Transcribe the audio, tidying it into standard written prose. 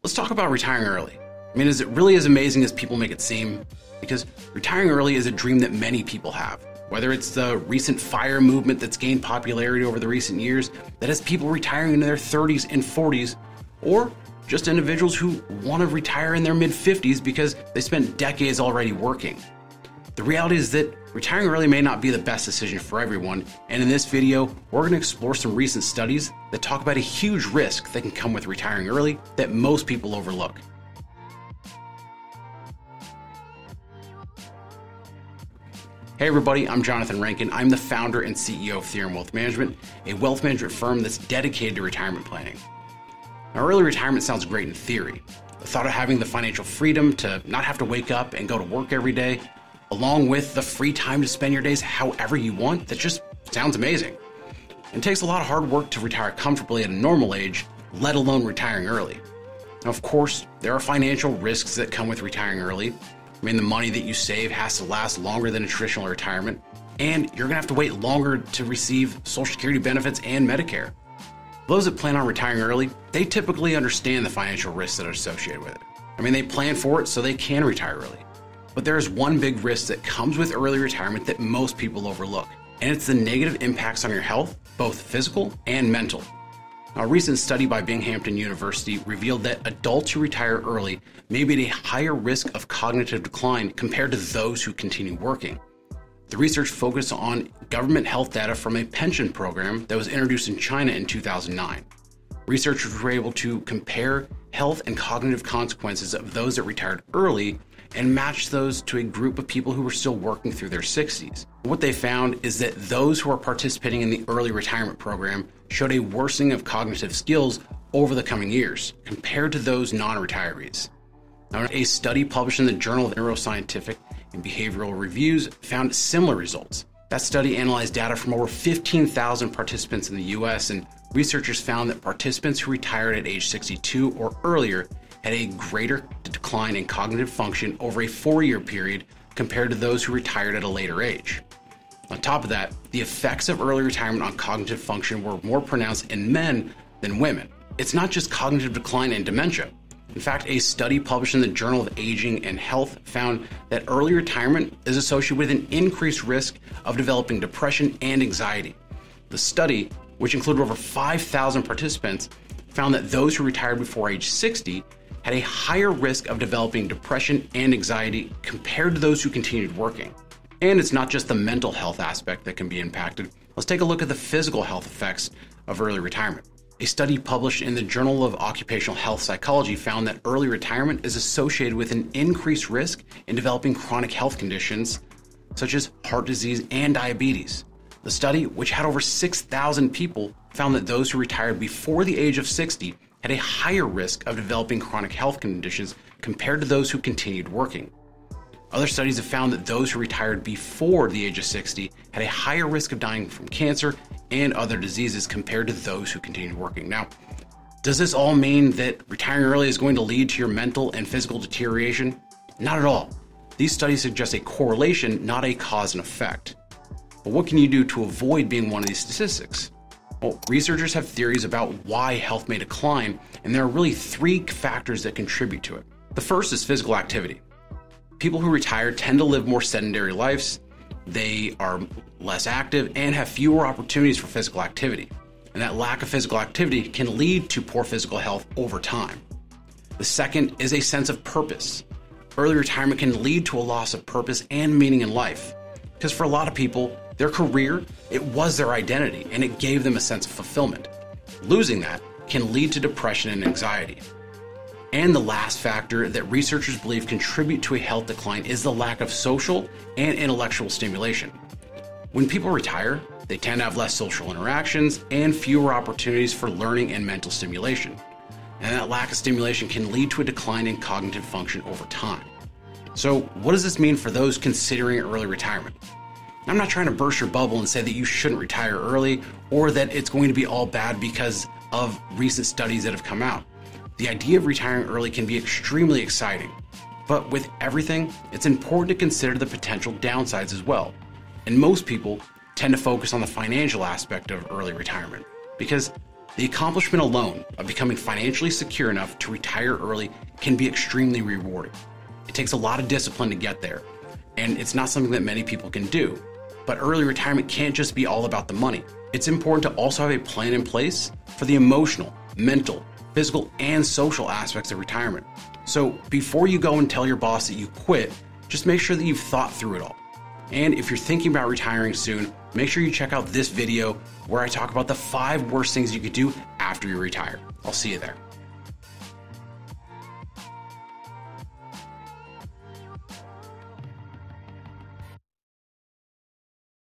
Let's talk about retiring early. I mean, is it really as amazing as people make it seem? Because retiring early is a dream that many people have. Whether it's the recent FIRE movement that's gained popularity over the recent years that has people retiring into their 30s and 40s, or just individuals who want to retire in their mid-50s because they spent decades already working. The reality is that retiring early may not be the best decision for everyone, and in this video, we're going to explore some recent studies that talk about a huge risk that can come with retiring early that most people overlook. Hey everybody, I'm Johnathan Rankin. I'm the founder and CEO of Theorem Wealth Management, a wealth management firm that's dedicated to retirement planning. Now, early retirement sounds great in theory. The thought of having the financial freedom to not have to wake up and go to work every day, along with the free time to spend your days however you want, that just sounds amazing. It takes a lot of hard work to retire comfortably at a normal age, let alone retiring early. Now, of course, there are financial risks that come with retiring early. I mean, the money that you save has to last longer than a traditional retirement, and you're gonna have to wait longer to receive Social Security benefits and Medicare. Those that plan on retiring early, they typically understand the financial risks that are associated with it. I mean, they plan for it so they can retire early. But there is one big risk that comes with early retirement that most people overlook, and it's the negative impacts on your health, both physical and mental. Now, a recent study by Binghamton University revealed that adults who retire early may be at a higher risk of cognitive decline compared to those who continue working. The research focused on government health data from a pension program that was introduced in China in 2009. Researchers were able to compare health and cognitive consequences of those that retired early and match those to a group of people who were still working through their 60s. What they found is that those who are participating in the early retirement program showed a worsening of cognitive skills over the coming years compared to those non-retirees. Now, a study published in the Journal of Neuroscientific and Behavioral Reviews found similar results. That study analyzed data from over 15,000 participants in the US, and researchers found that participants who retired at age 62 or earlier had a greater decline in cognitive function over a 4-year period compared to those who retired at a later age. On top of that, the effects of early retirement on cognitive function were more pronounced in men than women. It's not just cognitive decline and dementia. In fact, a study published in the Journal of Aging and Health found that early retirement is associated with an increased risk of developing depression and anxiety. The study, which included over 5,000 participants, found that those who retired before age 60 had a higher risk of developing depression and anxiety compared to those who continued working. And it's not just the mental health aspect that can be impacted. Let's take a look at the physical health effects of early retirement. A study published in the Journal of Occupational Health Psychology found that early retirement is associated with an increased risk in developing chronic health conditions such as heart disease and diabetes. The study, which had over 6,000 people, found that those who retired before the age of 60 had a higher risk of developing chronic health conditions compared to those who continued working. Other studies have found that those who retired before the age of 60 had a higher risk of dying from cancer and other diseases compared to those who continued working. Now, does this all mean that retiring early is going to lead to your mental and physical deterioration? Not at all. These studies suggest a correlation, not a cause and effect. But what can you do to avoid being one of these statistics? Well, researchers have theories about why health may decline, and there are really 3 factors that contribute to it. The first is physical activity. People who retire tend to live more sedentary lives, they are less active, and have fewer opportunities for physical activity. And that lack of physical activity can lead to poor physical health over time. The second is a sense of purpose. Early retirement can lead to a loss of purpose and meaning in life, because for a lot of people, their career, it was their identity, and it gave them a sense of fulfillment. Losing that can lead to depression and anxiety. And the last factor that researchers believe contribute to a health decline is the lack of social and intellectual stimulation. When people retire, they tend to have less social interactions and fewer opportunities for learning and mental stimulation. And that lack of stimulation can lead to a decline in cognitive function over time. So what does this mean for those considering early retirement? I'm not trying to burst your bubble and say that you shouldn't retire early or that it's going to be all bad because of recent studies that have come out. The idea of retiring early can be extremely exciting, but with everything, it's important to consider the potential downsides as well. And most people tend to focus on the financial aspect of early retirement because The accomplishment alone of becoming financially secure enough to retire early can be extremely rewarding. It takes a lot of discipline to get there, and it's not something that many people can do. But early retirement can't just be all about the money. It's important to also have a plan in place for the emotional, mental, physical, and social aspects of retirement. So before you go and tell your boss that you quit, just make sure that you've thought through it all. And if you're thinking about retiring soon, make sure you check out this video where I talk about the 5 worst things you could do after you retire. I'll see you there.